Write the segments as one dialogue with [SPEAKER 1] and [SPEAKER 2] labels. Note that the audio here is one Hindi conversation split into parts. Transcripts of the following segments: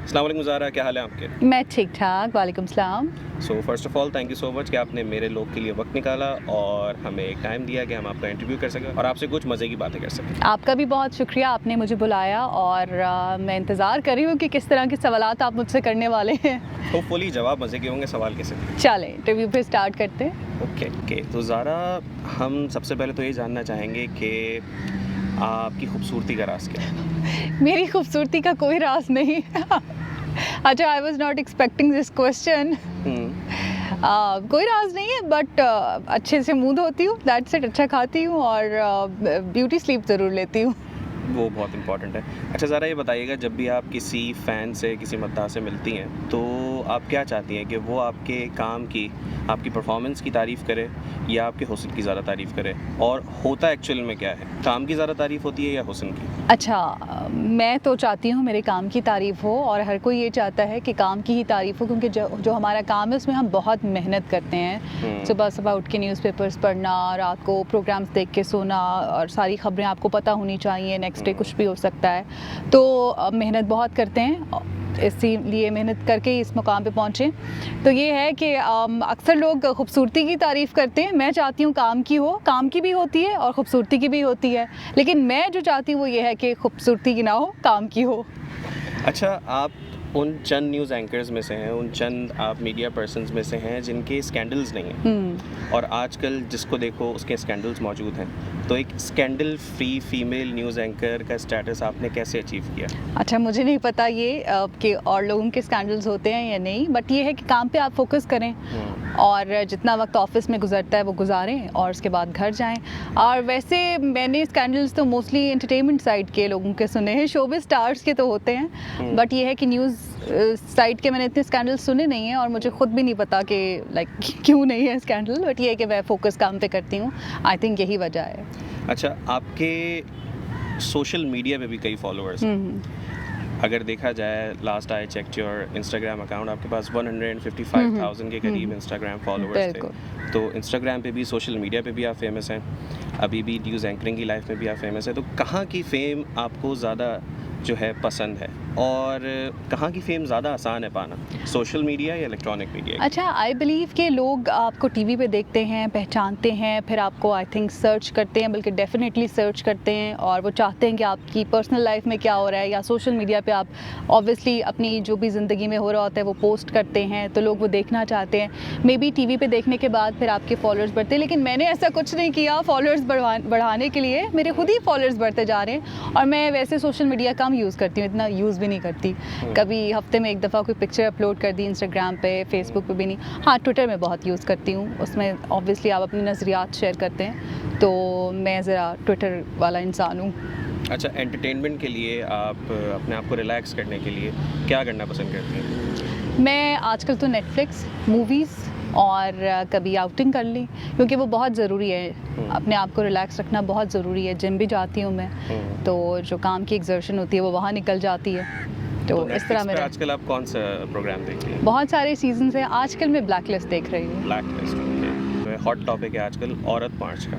[SPEAKER 1] अस्सलाम वालेकुम ज़ारा, क्या हाल है आपके?
[SPEAKER 2] मैं ठीक ठाक, वालेकुम सलाम।
[SPEAKER 1] So first of all thank you so much कि आपने मेरे लोग के लिए वक्त निकाला और हमें एक टाइम दिया कि हम आपका इंटरव्यू कर सकें और आपसे कुछ मज़े की बातें कर सकें।
[SPEAKER 2] आपका भी बहुत शुक्रिया, आपने मुझे बुलाया और मैं इंतज़ार कर रही हूँ कि किस तरह के सवालात आप मुझसे करने वाले हैं।
[SPEAKER 1] होपफुली जवाब मज़े के होंगे, सवाल कैसे भी।
[SPEAKER 2] चलें, इंटरव्यू पे स्टार्ट करते हैं।
[SPEAKER 1] ओके। तो ज़ारा, हम सबसे पहले तो ये जानना चाहेंगे कि आपकी खूबसूरती का राज़ क्या है?
[SPEAKER 2] मेरी खूबसूरती का कोई राज नहीं। अच्छा, I was not expecting this question.
[SPEAKER 1] हुँ।
[SPEAKER 2] कोई राज नहीं है, बट अच्छे से मुँह धोती हूँ, दैट्स इट। अच्छा खाती हूँ और ब्यूटी स्लीप ज़रूर लेती हूँ।
[SPEAKER 1] वो बहुत इम्पॉर्टेंट है। अच्छा ज़रा, ये बताइएगा, जब भी आप किसी फ़ैन से, किसी मद्दाह से मिलती हैं, तो आप क्या चाहती हैं कि वो आपके काम की, आपकी परफॉर्मेंस की तारीफ़ करे या आपके हुस्न की ज़्यादा तारीफ़ करे? और होता एक्चुअल में क्या है? काम की ज़्यादा तारीफ़ होती है या हुस्न की?
[SPEAKER 2] अच्छा, मैं तो चाहती हूँ मेरे काम की तारीफ़ हो और हर कोई ये चाहता है कि काम की ही तारीफ़ हो, क्योंकि जो हमारा काम है उसमें हम बहुत मेहनत करते हैं। सुबह उठ के न्यूज़पेपर्स पढ़ना, रात को प्रोग्राम्स देख के सोना और सारी ख़बरें आपको पता होनी चाहिए, नेक्स्ट डे कुछ भी हो सकता है। तो मेहनत बहुत करते हैं, इसीलिए मेहनत करके ही इस मुकाम पे पहुँचे। तो ये है कि अक्सर लोग खूबसूरती की तारीफ़ करते हैं, मैं चाहती हूँ काम की हो, काम की भी होती है और ख़ूबसूरती की भी होती है, लेकिन मैं जो चाहती हूँ वो ये है कि खूबसूरती की ना हो, काम की हो।
[SPEAKER 1] अच्छा, आप उन चंद न्यूज़ एंकर्स में से हैं, उन चंद आप मीडिया पर्सन्स में से हैं जिनके स्कैंडल्स नहीं हैं, और आजकल जिसको देखो उसके स्कैंडल्स मौजूद हैं। तो एक scandal free female news anchor का स्टेटस आपने कैसे अचीव किया?
[SPEAKER 2] अच्छा, मुझे नहीं पता ये कि और लोगों के स्कैंडल्स होते हैं या नहीं, बट ये है कि काम पे आप फोकस करें और जितना वक्त ऑफिस में गुजरता है वो गुजारें और उसके बाद घर जाएं। और वैसे मैंने स्कैंडल्स तो मोस्टली एंटरटेनमेंट साइड के लोगों के सुने हैं, शोबिज़ स्टार्स के तो होते हैं, बट ये है कि न्यूज़ साइड के मैंने इतने स्कैंडल्स सुने नहीं हैं और मुझे खुद भी नहीं पता कि लाइक क्यों नहीं है स्कैंडल, बट ये है कि मैं फोकस काम पे करती हूँ। आई थिंक यही वजह है।
[SPEAKER 1] अच्छा, आपके सोशल मीडिया पे भी कई फॉलोअर्स हैं। अगर देखा जाए, last I checked your Instagram account, आपके पास 155,000 के करीब इंस्टाग्राम फॉलोअर्स थे। तो इंस्टाग्राम पे भी, सोशल मीडिया पे भी आप फेमस हैं, अभी भी न्यूज़ एंकरिंग की लाइफ में भी आप फेमस हैं। तो कहाँ की फ़ेम आपको ज़्यादा जो है पसंद है, और कहाँ की फ़ेम ज़्यादा आसान है पाना, सोशल मीडिया या इलेक्ट्रॉनिक मीडिया?
[SPEAKER 2] अच्छा, आई बिलीव कि लोग आपको टीवी पे देखते हैं, पहचानते हैं, फिर आपको आई थिंक सर्च करते हैं, बल्कि डेफिनेटली सर्च करते हैं और वो चाहते हैं कि आपकी पर्सनल लाइफ में क्या हो रहा है, या सोशल मीडिया पे आप ऑब्वियसली अपनी जो भी ज़िंदगी में हो रहा होता है वो पोस्ट करते हैं, तो लोग वो देखना चाहते हैं। मे बी टीवी पे देखने के बाद फिर आपके फॉलोअर्स बढ़ते हैं, लेकिन मैंने ऐसा कुछ नहीं किया फॉलोअर्स बढ़ाने के लिए, मेरे खुद ही फॉलोअर्स बढ़ते जा रहे हैं। और मैं वैसे सोशल मीडिया कम यूज़ करती हूँ, इतना यूज़ भी नहीं करती। कभी हफ्ते में एक दफ़ा कोई पिक्चर अपलोड कर दी इंस्टाग्राम पे, फेसबुक पे भी नहीं। हाँ, ट्विटर में बहुत यूज़ करती हूँ, उसमें ऑब्वियसली आप अपनी नज़रियात शेयर करते हैं, तो मैं ज़रा ट्विटर वाला इंसान हूँ।
[SPEAKER 1] अच्छा, एंटरटेनमेंट के लिए आप अपने आप को रिलैक्स करने के लिए क्या करना पसंद करती हैं?
[SPEAKER 2] मैं आजकल तो नेटफ्लिक्स, मूवीज़ और कभी आउटिंग कर ली, क्योंकि वो बहुत ज़रूरी है। अपने आप को रिलैक्स रखना बहुत ज़रूरी है। जिम भी जाती हूँ मैं, तो जो काम की एक्सर्शन होती है वो वहाँ निकल जाती है। तो इस तरह
[SPEAKER 1] नेटफ्लिक्स पे
[SPEAKER 2] मेरा
[SPEAKER 1] आजकल आप कौन सा प्रोग्राम देखती हैं?
[SPEAKER 2] बहुत सारे सीजन्स हैं। आजकल मैं ब्लैकलिस्ट देख रही हूँ।
[SPEAKER 1] Blacklist, okay. हॉट टॉपिक है आजकल औरत मार्च का,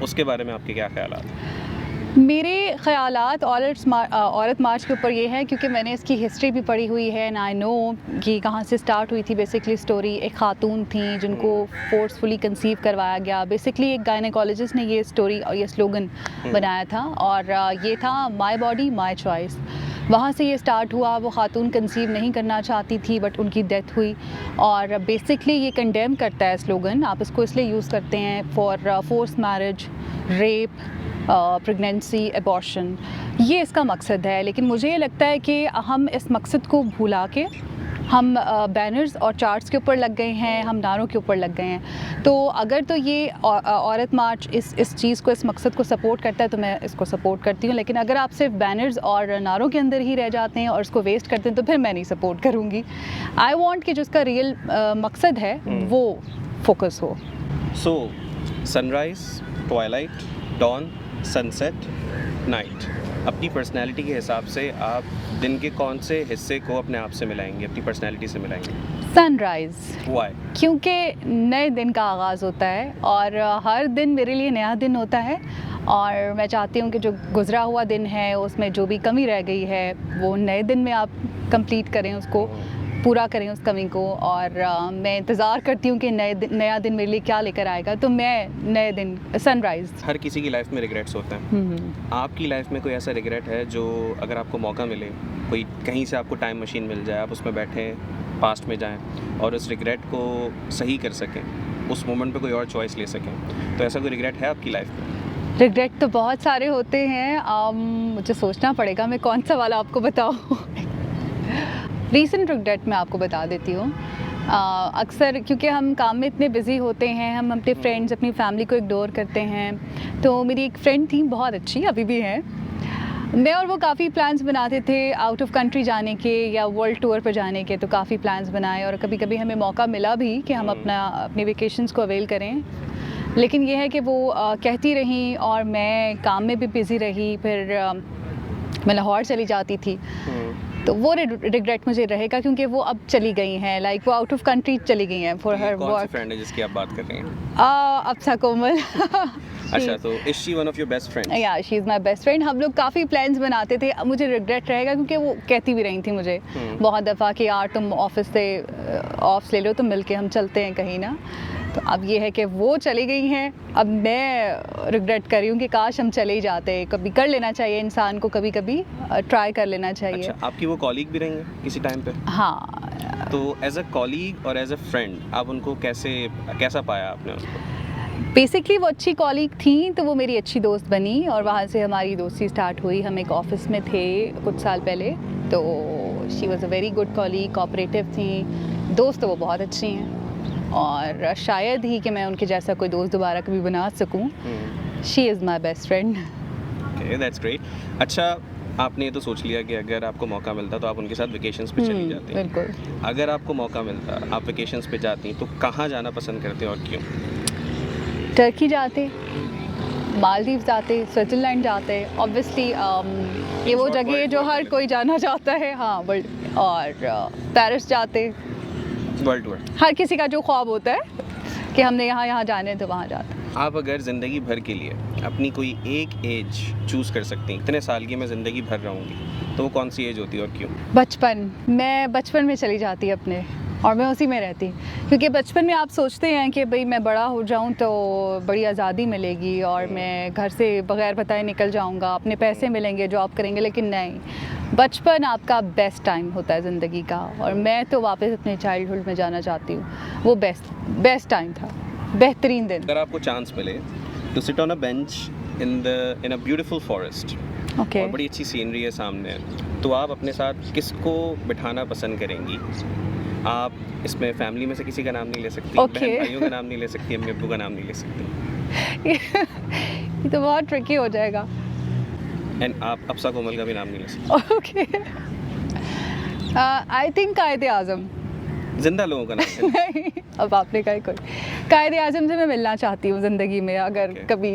[SPEAKER 1] उसके बारे में आपके क्या ख्यालात हैं?
[SPEAKER 2] मेरे ख़यालात औरत मार्च के ऊपर ये है, क्योंकि मैंने इसकी हिस्ट्री भी पढ़ी हुई है एंड आई नो कि कहाँ से स्टार्ट हुई थी। बेसिकली स्टोरी एक खातून थी जिनको फोर्सफुली कंसीव करवाया गया। बेसिकली एक गायनेकोलॉजिस्ट ने ये स्टोरी और ये स्लोगन बनाया था, और ये था माई बॉडी माई चॉइस। वहाँ से ये स्टार्ट हुआ। वो खातून कंसीव नहीं करना चाहती थी, बट उनकी डेथ हुई। और बेसिकली ये कंडेम करता है स्लोगन, आप इसको इसलिए यूज़ करते हैं for force marriage, rape, pregnancy, abortion, ये इसका मकसद है। लेकिन मुझे ये लगता है कि हम इस मकसद को भुला के हम बैनर्स और चार्ट्स के ऊपर लग गए हैं, हम नारों के ऊपर लग गए हैं। तो अगर तो ये औरत मार्च इस चीज़ को, इस मकसद को सपोर्ट करता है तो मैं इसको सपोर्ट करती हूँ, लेकिन अगर आप सिर्फ बैनर्स और नारों के अंदर ही रह जाते हैं और इसको वेस्ट करते हैं तो फिर मैं नहीं सपोर्ट करूँगी। आई वॉन्ट कि जो इसका रियल मकसद है वो फोकस हो।
[SPEAKER 1] So sunrise, twilight, dawn, sunset, night, अपनी पर्सनैलिटी के हिसाब से आप दिन के कौन से हिस्से को अपने आप से मिलाएंगे, अपनी पर्सनैलिटी से मिलाएंगे?
[SPEAKER 2] Sunrise,
[SPEAKER 1] why?
[SPEAKER 2] क्योंकि नए दिन का आगाज़ होता है और हर दिन मेरे लिए नया दिन होता है। और मैं चाहती हूँ कि जो गुज़रा हुआ दिन है उसमें जो भी कमी रह गई है वो नए दिन में आप कंप्लीट करें, उसको पूरा करें उस कमी को। और मैं इंतज़ार करती हूँ कि नया दिन मेरे लिए क्या लेकर आएगा, तो मैं नए दिन सनराइज़।
[SPEAKER 1] हर किसी की लाइफ में रिग्रेट्स होते हैं। आपकी लाइफ में कोई ऐसा रिग्रेट है जो अगर आपको मौका मिले, कोई कहीं से आपको टाइम मशीन मिल जाए, आप उसमें बैठें, पास्ट में जाएं और उस रिग्रेट को सही कर सकें, उस मोमेंट पे कोई और चॉइस ले सकें, तो ऐसा कोई रिग्रेट है आपकी लाइफ में?
[SPEAKER 2] रिग्रेट तो बहुत सारे होते हैं, मुझे सोचना पड़ेगा मैं कौन सा वाला आपको बताऊँ। रीसेंट रिग्रेट मैं आपको बता देती हूँ। अक्सर क्योंकि हम काम में इतने बिज़ी होते हैं, हम अपने फ्रेंड्स, अपनी फैमिली को इग्नोर करते हैं। तो मेरी एक फ्रेंड थी बहुत अच्छी, अभी भी है। मैं और वो काफ़ी प्लान्स बनाते थे आउट ऑफ कंट्री जाने के या वर्ल्ड टूर पर जाने के, तो काफ़ी प्लान्स बनाए और कभी कभी हमें मौका मिला भी कि हम अपनी वेकेशंस को अवेल करें। लेकिन ये है कि वो कहती रहीं और मैं काम में भी बिज़ी रही, फिर मैं लाहौर चली जाती थी। तो वो रिग्रेट मुझे रहेगा क्योंकि वो अब चली गई हैं, लाइक वो आउट ऑफ कंट्री चली गई हैं फॉर हर
[SPEAKER 1] कौन सी फ्रेंड है जिसकी आप बात कर रही हैं?
[SPEAKER 2] अप्सा कोमल।
[SPEAKER 1] अच्छा, तो is she one of your best friends?
[SPEAKER 2] या she is my best friend. हम लोग काफ़ी प्लान्स बनाते थे। अब मुझे रिग्रेट रहेगा क्योंकि वो कहती भी रही थी मुझे बहुत दफ़ा कि यार तुम ऑफिस से ऑफ्स ले लो, तो मिलके हम चलते हैं कहीं ना। तो अब ये है कि वो चली गई हैं, अब मैं रिग्रेट कर रही हूँ कि काश हम चले ही जाते। कभी कर लेना चाहिए इंसान को, कभी कभी ट्राई कर लेना चाहिए।
[SPEAKER 1] अच्छा, आपकी वो कॉलीग भी रहेंगे किसी टाइम पे?
[SPEAKER 2] हाँ।
[SPEAKER 1] तो एज अ कॉलीग और एज अ फ्रेंड आप उनको कैसा पाया आपने उनको?
[SPEAKER 2] बेसिकली वो अच्छी कॉलीग थी, तो वो मेरी अच्छी दोस्त बनी और वहाँ से हमारी दोस्ती स्टार्ट हुई। हम एक ऑफिस में थे कुछ साल पहले, तो she was a very good colleague, cooperative थी। दोस्त तो वो बहुत अच्छी हैं और शायद ही कि मैं उनके जैसा कोई दोस्त दोबारा कभी बना सकूं। She is my best friend.
[SPEAKER 1] Okay, that's great. अच्छा, आपने ये तो सोच लिया कि अगर आपको मौका मिलता तो आप उनके साथ वेकेशंस पे चली जाती।
[SPEAKER 2] बिल्कुल।
[SPEAKER 1] अगर आपको मौका मिलता, आप वेकेशंस पे जाती, तो कहाँ जाना पसंद करते और क्यों?
[SPEAKER 2] टर्की जाते, मालदीव जाते, स्विट्ज़रलैंड जाते। ऑब्वियसली ये वो जगह है जो हर कोई जाना चाहता है। हाँ, वर्ल्ड। और पेरिस जाते,
[SPEAKER 1] वर्ल्ड टूर।
[SPEAKER 2] हर किसी का जो ख्वाब होता है कि हमने यहाँ जाने हैं, तो वहाँ जाते हैं।
[SPEAKER 1] आप अगर ज़िंदगी भर के लिए अपनी कोई एक एज चूज़ कर सकती हैं, इतने साल की मैं ज़िंदगी भर रहूँगी, तो वो कौन सी एज होती है और क्यों?
[SPEAKER 2] बचपन। मैं बचपन में चली जाती अपने, और मैं उसी में रहती, क्योंकि बचपन में आप सोचते हैं कि भाई मैं बड़ा हो जाऊं तो बड़ी आज़ादी मिलेगी और मैं घर से बग़ैर बताए निकल जाऊंगा, अपने पैसे मिलेंगे, जॉब करेंगे। लेकिन नहीं, बचपन आपका बेस्ट टाइम होता है ज़िंदगी का, और मैं तो वापस अपने चाइल्डहुड में जाना चाहती हूँ। वो बेस्ट टाइम था, बेहतरीन दिन।
[SPEAKER 1] अगर आपको चांस मिले to sit on a bench in a beautiful forest,
[SPEAKER 2] okay,
[SPEAKER 1] और बड़ी अच्छी सीनरी है सामने, तो आप अपने साथ किसको बिठाना पसंद करेंगी? आप इसमें फैमिली में से किसी का नाम नहीं ले सकती, बहन भाइयों का नाम नहीं ले सकती, अम्मी अब्बू का नाम नहीं ले सकती।
[SPEAKER 2] ये तो बहुत ट्रिकी हो जाएगा।
[SPEAKER 1] एंड आप अप्सा कोमल का भी नाम नहीं ले सकती।
[SPEAKER 2] ओके, आई थिंक कायदे आज़म।
[SPEAKER 1] जिंदा लोगों का नाम है।
[SPEAKER 2] नहीं, अब आपने कहा कोई। कायदे आज़म से मैं मिलना चाहती हूँ ज़िंदगी में, अगर कभी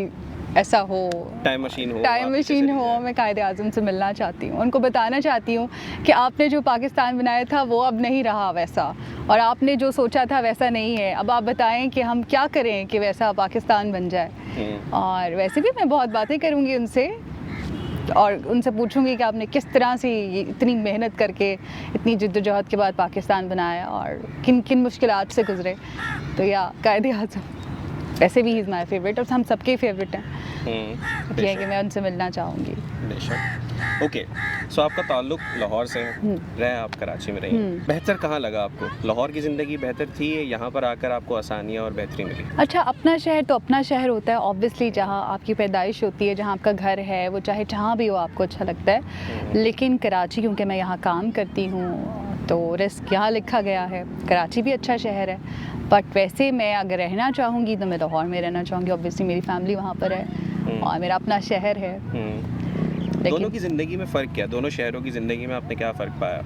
[SPEAKER 2] ऐसा हो,
[SPEAKER 1] टाइम मशीन हो,
[SPEAKER 2] मैं कायदे आज़म से मिलना चाहती हूँ। उनको बताना चाहती हूँ कि आपने जो पाकिस्तान बनाया था वो अब नहीं रहा वैसा, और आपने जो सोचा था वैसा नहीं है। अब आप बताएं कि हम क्या करें कि वैसा पाकिस्तान बन जाए। और वैसे भी मैं बहुत बातें करूँगी उनसे, और उनसे पूछूंगी कि आपने किस तरह से इतनी मेहनत करके, इतनी जिद्दोजहद के बाद पाकिस्तान बनाया और किन किन मुश्किलात से गुजरे। तो या कायदे आज़म वैसे भी ही इज़ माई फेवरेट, और हम सबके फेवरेट हैं। ये है कि मैं उनसे मिलना चाहूँगी।
[SPEAKER 1] बेशक। ओके, सो आपका ताल्लुक लाहौर से है, रहे आप कराची में रही। बेहतर कहाँ लगा आपको? लाहौर की ज़िंदगी बेहतर थी, यहाँ पर आकर आपको आसानियाँ और बेहतरी मिली?
[SPEAKER 2] अच्छा, अपना शहर तो अपना शहर होता है ऑब्वियसली, जहाँ आपकी पैदाइश होती है, जहाँ आपका घर है, वो चाहे जहाँ भी हो आपको अच्छा लगता है। लेकिन कराची, क्योंकि मैं यहाँ काम करती हूँ, तो रिस्क यहाँ लिखा गया है। कराची भी अच्छा शहर है, बट वैसे मैं अगर रहना चाहूँगी तो मैं लाहौर में रहना चाहूँगी। ऑब्वियसली मेरी फैमिली वहाँ पर है और मेरा अपना शहर है।
[SPEAKER 1] दोनों की ज़िंदगी में फ़र्क क्या? दोनों शहरों की ज़िंदगी में आपने क्या फ़र्क पाया?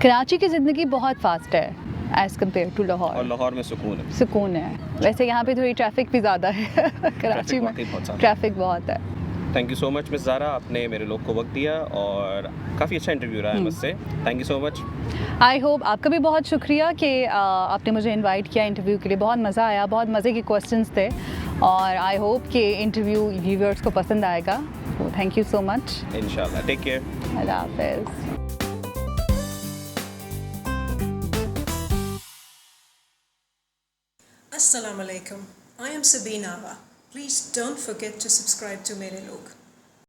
[SPEAKER 2] कराची की ज़िंदगी बहुत फास्ट है एज़ कम्पेयर टू लाहौर,
[SPEAKER 1] और लाहौर में सुकून है।
[SPEAKER 2] वैसे यहाँ पे थोड़ी ट्रैफिक भी ज़्यादा है। कराची में ट्रैफिक बहुत है।
[SPEAKER 1] Thank you so much miss Zara, आपने मेरे लोग को वक्त दिया और काफ़ी अच्छा इंटरव्यू रहा है मुझसे। Thank you so much.
[SPEAKER 2] I hope आपका भी बहुत शुक्रिया कि आपने मुझे इनवाइट किया इंटरव्यू के लिए। बहुत मज़ा आया, बहुत मज़े के क्वेश्चंस थे और आई होप कि इंटरव्यू व्यूअर्स को पसंद आएगा। तो थैंक यू सो मच।
[SPEAKER 1] इंशाल्लाह, टेक केयर।
[SPEAKER 2] अल्लाह हाफिज़।
[SPEAKER 3] Assalamu alaikum. I am Sabine Awa. Please don't forget to subscribe to Mere Log.